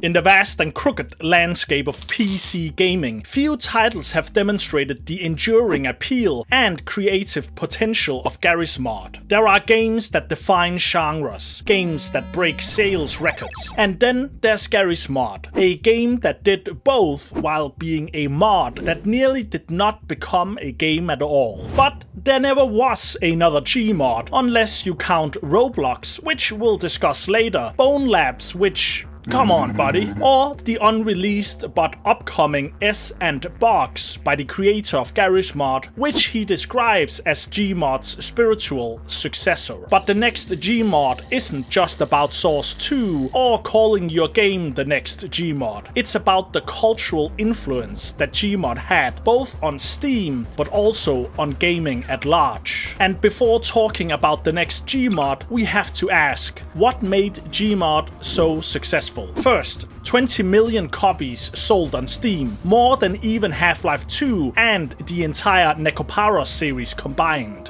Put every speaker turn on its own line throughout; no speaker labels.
In the vast and crooked landscape of PC gaming, few titles have demonstrated the enduring appeal and creative potential of Garry's Mod. There are games that define genres, games that break sales records, and then there's Garry's Mod, a game that did both while being a mod that nearly did not become a game at all. But there never was another GMod, unless you count Roblox, which we'll discuss later, Bone Labs, which... come on, buddy. Or the unreleased but upcoming S and Box by the creator of Garry's Mod, which he describes as GMod's spiritual successor. But the next GMod isn't just about Source 2 or calling your game the next GMod. It's about the cultural influence that GMod had, both on Steam but also on gaming at large. And before talking about the next GMod, we have to ask, what made GMod so successful? First, 20 million copies sold on Steam, more than even Half-Life 2 and the entire Necopara series combined.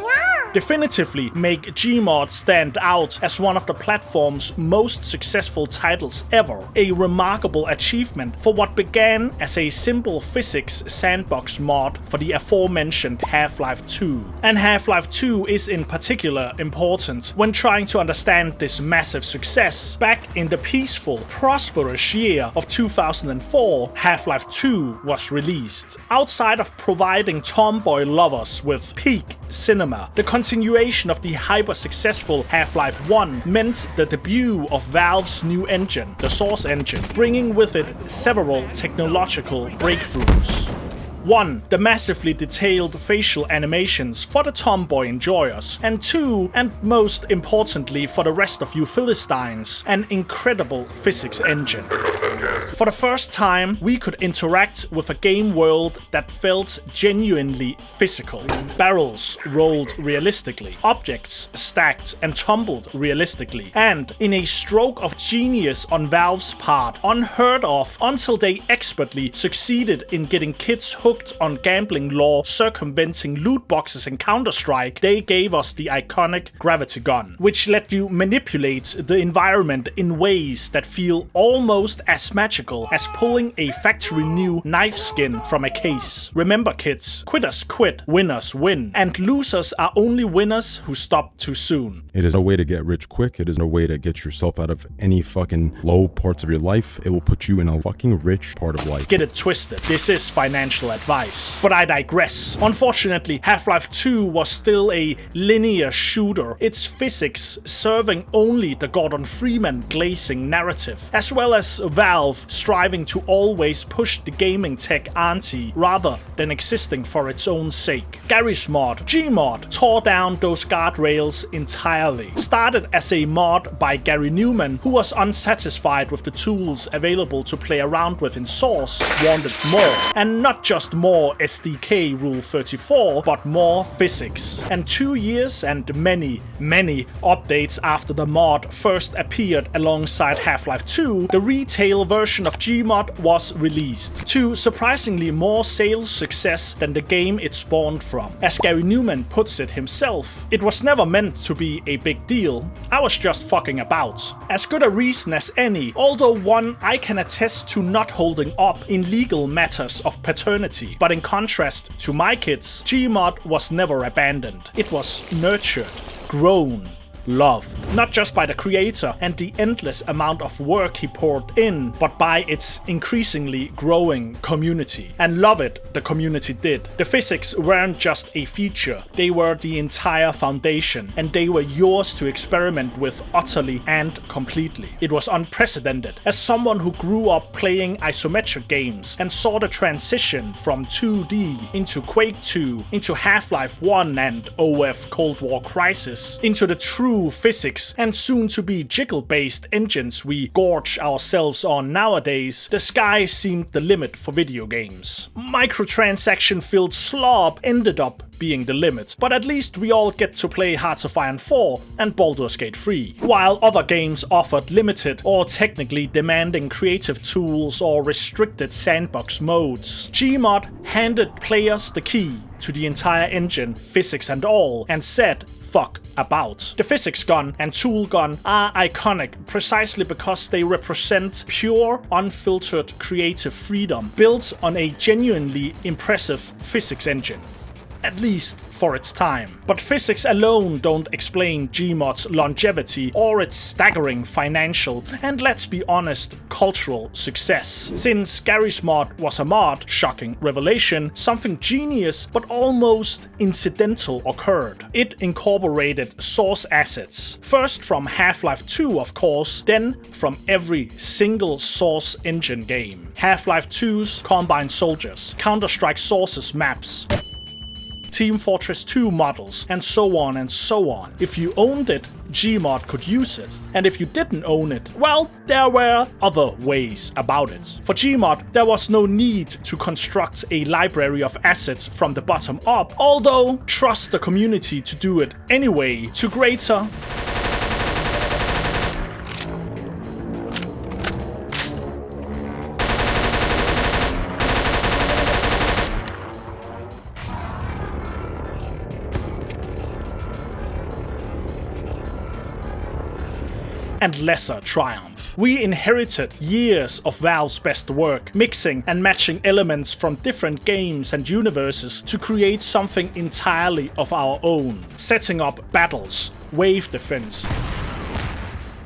Definitively make GMod stand out as one of the platform's most successful titles ever, a remarkable achievement for what began as a simple physics sandbox mod for the aforementioned Half-Life 2. And Half-Life 2 is in particular important when trying to understand this massive success. Back in the peaceful, prosperous year of 2004, Half-Life 2 was released. Outside of providing tomboy lovers with peak cinema, the continuation of the hyper-successful Half-Life 1 meant the debut of Valve's new engine, the Source engine, bringing with it several technological breakthroughs. 1. The massively detailed facial animations for the tomboy enjoyers, and 2, and most importantly for the rest of you Philistines, an incredible physics engine. For the first time, we could interact with a game world that felt genuinely physical. Barrels rolled realistically, objects stacked and tumbled realistically, and in a stroke of genius on Valve's part, unheard of until they expertly succeeded in getting kids hooked on gambling lore circumventing loot boxes in Counter-Strike, they gave us the iconic gravity gun, which let you manipulate the environment in ways that feel almost as magical as pulling a factory new knife skin from a case. Remember kids, quitters quit, winners win, and losers are only winners who stop too soon.
It is a way to get rich quick, it is a way to get yourself out of any fucking low parts of your life. It will put you in a fucking rich part of life.
Get it twisted, this is financial advice. But I digress. Unfortunately, Half-Life 2 was still a linear shooter, its physics serving only the Gordon Freeman glazing narrative, as well as Valve striving to always push the gaming tech ante rather than existing for its own sake. Garry's Mod, GMod, tore down those guardrails entirely. Started as a mod by Garry Newman, who was unsatisfied with the tools available to play around with in Source, wanted more, and not just more SDK Rule 34, but more physics. And 2 years and many updates after the mod first appeared alongside Half-Life 2, the retail version of GMod was released, to surprisingly more sales success than the game it spawned from. As Garry Newman puts it himself, it was never meant to be a big deal, I was just fucking about. As good a reason as any, although one I can attest to not holding up in legal matters of paternity. But in contrast to my kids, GMod was never abandoned. It was nurtured, grown, loved, not just by the creator and the endless amount of work he poured in, but by its increasingly growing community. And love it, the community did. The physics weren't just a feature, they were the entire foundation, and they were yours to experiment with utterly and completely. It was unprecedented. As someone who grew up playing isometric games and saw the transition from 2D into Quake 2, into Half-Life 1 and OF Cold War Crisis, into the true physics and soon to be jiggle-based engines we gorge ourselves on nowadays, the sky seemed the limit for video games. Microtransaction-filled slob ended up being the limit, but at least we all get to play Hearts of Iron 4 and Baldur's Gate 3, while other games offered limited or technically demanding creative tools or restricted sandbox modes. GMod handed players the key to the entire engine, physics and all, and said, fuck about. The physics gun and tool gun are iconic precisely because they represent pure, unfiltered creative freedom built on a genuinely impressive physics engine. At least for its time. But physics alone don't explain GMod's longevity or its staggering financial and, let's be honest, cultural success. Since Garry's mod was a mod, shocking revelation, something genius but almost incidental occurred. It incorporated source assets. First from Half-Life 2 of course, then from every single Source engine game. Half-Life 2's Combine Soldiers, Counter-Strike Source's maps, Team Fortress 2 models, and so on and so on. If you owned it, GMod could use it. And if you didn't own it, well, there were other ways about it. For GMod, there was no need to construct a library of assets from the bottom up, although trust the community to do it anyway to greater and lesser triumph. We inherited years of Valve's best work, mixing and matching elements from different games and universes to create something entirely of our own. Setting up battles, wave defense,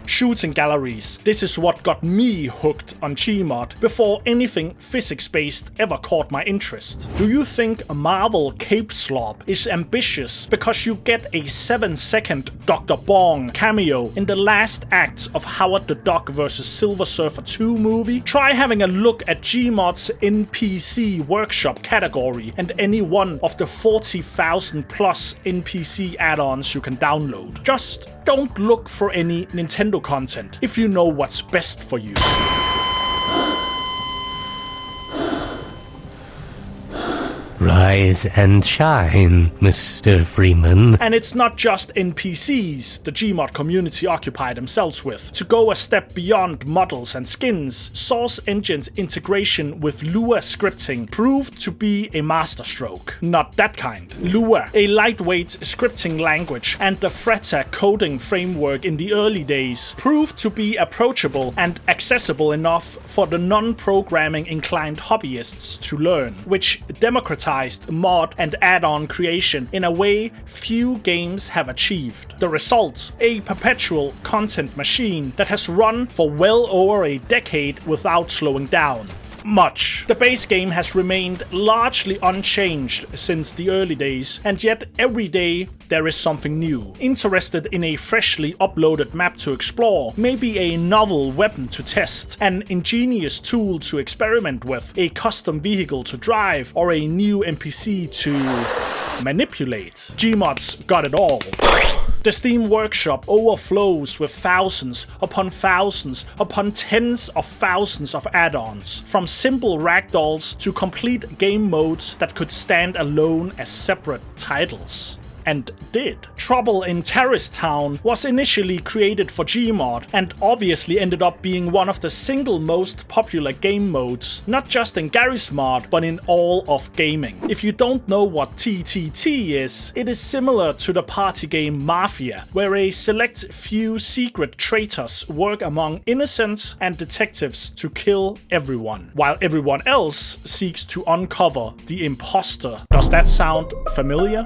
shooting galleries. This is what got me hooked on GMod before anything physics-based ever caught my interest. Do you think Marvel Cape Slop is ambitious because you get a 7-second Dr. Bong cameo in the last act of Howard the Duck vs. Silver Surfer 2 movie? Try having a look at GMod's NPC workshop category and any one of the 40,000 plus NPC add-ons you can download. Just don't look for any Nintendo content if you know what's best for you.
Rise and shine, Mr. Freeman.
And it's not just NPCs the Gmod community occupy themselves with. To go a step beyond models and skins, Source Engine's integration with Lua scripting proved to be a masterstroke. Not that kind. Lua, a lightweight scripting language, and the Freta coding framework in the early days proved to be approachable and accessible enough for the non-programming inclined hobbyists to learn, which democratized mod and add-on creation in a way few games have achieved. The result, a perpetual content machine that has run for well over a decade without slowing down. Much. The base game has remained largely unchanged since the early days, and yet every day there is something new. Interested in a freshly uploaded map to explore, maybe a novel weapon to test, an ingenious tool to experiment with, a custom vehicle to drive, or a new NPC to manipulate. GMod's got it all. The Steam Workshop overflows with thousands upon tens of thousands of add-ons, from simple ragdolls to complete game modes that could stand alone as separate titles. And did. Trouble in Terrace Town was initially created for Gmod and obviously ended up being one of the single most popular game modes, not just in Garry's mod, but in all of gaming. If you don't know what TTT is, it is similar to the party game Mafia, where a select few secret traitors work among innocents and detectives to kill everyone, while everyone else seeks to uncover the imposter. Does that sound familiar?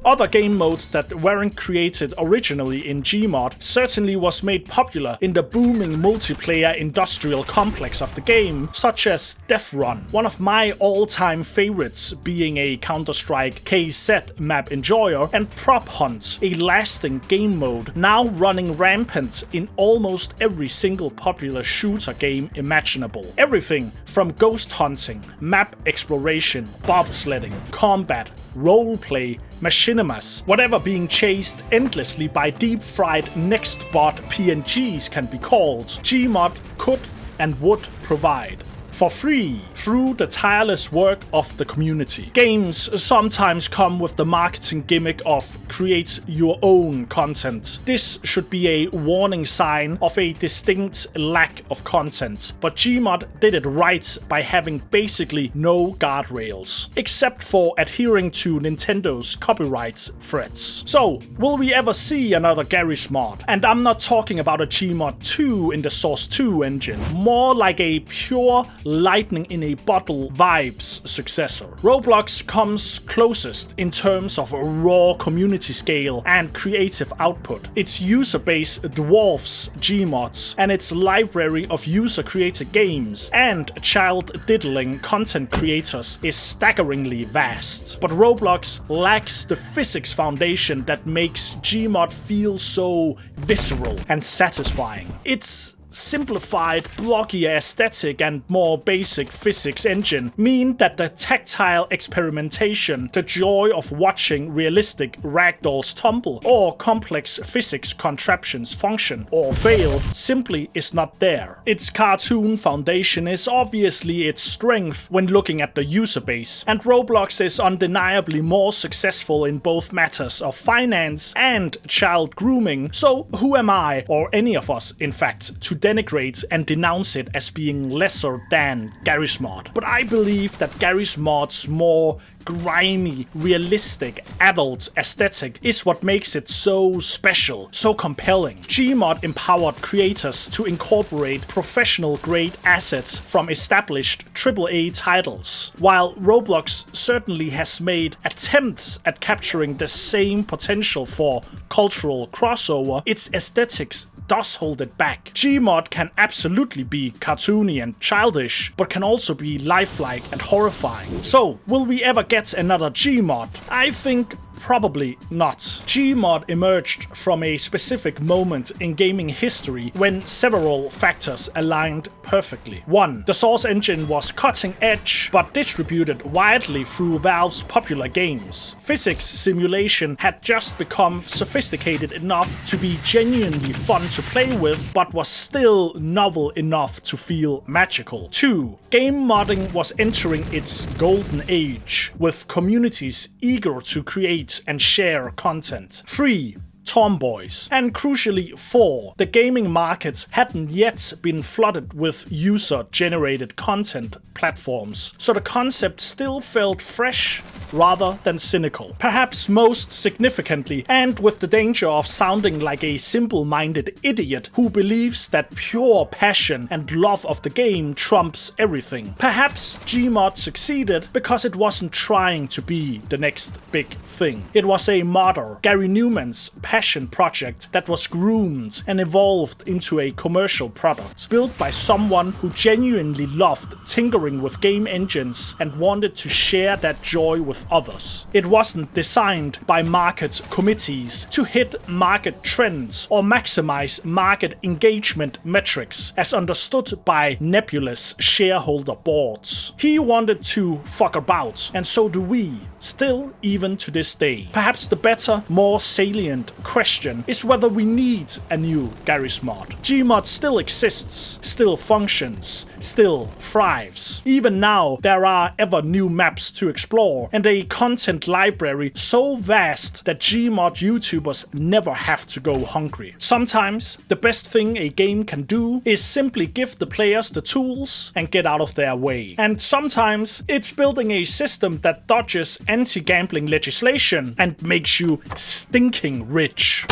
Other game modes that weren't created originally in Gmod certainly was made popular in the booming multiplayer industrial complex of the game, such as Death Run, one of my all-time favorites being a Counter-Strike KZ map enjoyer, and Prop Hunt, a lasting game mode now running rampant in almost every single popular shooter game imaginable. Everything from ghost hunting, map exploration, bobsledding, combat, roleplay, machinimas, whatever being chased endlessly by deep-fried next-bot PNGs can be called, Gmod could and would provide. for free through the tireless work of the community. Games sometimes come with the marketing gimmick of create your own content. This should be a warning sign of a distinct lack of content, but GMod did it right by having basically no guardrails, except for adhering to Nintendo's copyright threats. So, will we ever see another Garry's Mod? And I'm not talking about a GMod 2 in the Source 2 engine, more like a pure lightning in a bottle vibes successor. Roblox comes closest in terms of raw community scale and creative output. Its user base dwarfs GMod's, and its library of user-created games and child-diddling content creators is staggeringly vast. But Roblox lacks the physics foundation that makes GMod feel so visceral and satisfying. It's simplified, blockier aesthetic and more basic physics engine mean that the tactile experimentation, the joy of watching realistic ragdolls tumble, or complex physics contraptions function or fail simply is not there. Its cartoon foundation is obviously its strength when looking at the user base, and Roblox is undeniably more successful in both matters of finance and child grooming, so who am I, or any of us in fact, to denigrate and denounce it as being lesser than Garry's Mod. But I believe that Garry's Mod's more grimy, realistic, adult aesthetic is what makes it so special, so compelling. GMod empowered creators to incorporate professional-grade assets from established AAA titles, while Roblox certainly has made attempts at capturing the same potential for cultural crossover. Its aesthetics does hold it back. GMod can absolutely be cartoony and childish, but can also be lifelike and horrifying. So, will we ever get another GMod? I think probably not. GMod emerged from a specific moment in gaming history when several factors aligned perfectly. 1. The Source engine was cutting edge, but distributed widely through Valve's popular games. Physics simulation had just become sophisticated enough to be genuinely fun to play with, but was still novel enough to feel magical. 2. Game modding was entering its golden age, with communities eager to create and share content. 3. Tomboys. And crucially 4. The gaming market hadn't yet been flooded with user-generated content platforms, so the concept still felt fresh rather than cynical. Perhaps most significantly, and with the danger of sounding like a simple-minded idiot who believes that pure passion and love of the game trumps everything. Perhaps GMod succeeded because it wasn't trying to be the next big thing. It was a modder, Garry Newman's passion project that was groomed and evolved into a commercial product, built by someone who genuinely loved tinkering with game engines and wanted to share that joy with others. It wasn't designed by market committees to hit market trends or maximize market engagement metrics as understood by nebulous shareholder boards. He wanted to fuck about, and so do we, still even to this day. Perhaps the better, more salient question is whether we need a new Garry's Mod. GMod still exists, still functions, still thrives. Even now, there are ever new maps to explore, and a content library so vast that GMod YouTubers never have to go hungry. Sometimes, the best thing a game can do is simply give the players the tools and get out of their way. And sometimes, it's building a system that dodges anti-gambling legislation and makes you stinking rich.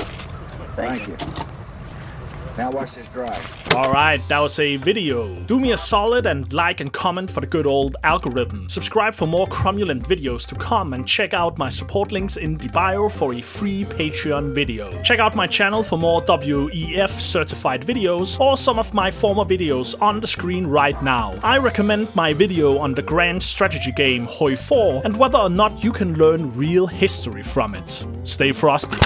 Thank you. Now watch this drive.
Alright, that was a video. Do me a solid and like and comment for the good old algorithm. Subscribe for more cromulent videos to come, and check out my support links in the bio for a free Patreon video. Check out my channel for more WEF certified videos, or some of my former videos on the screen right now. I recommend my video on the grand strategy game Hoi 4 and whether or not you can learn real history from it. Stay frosty.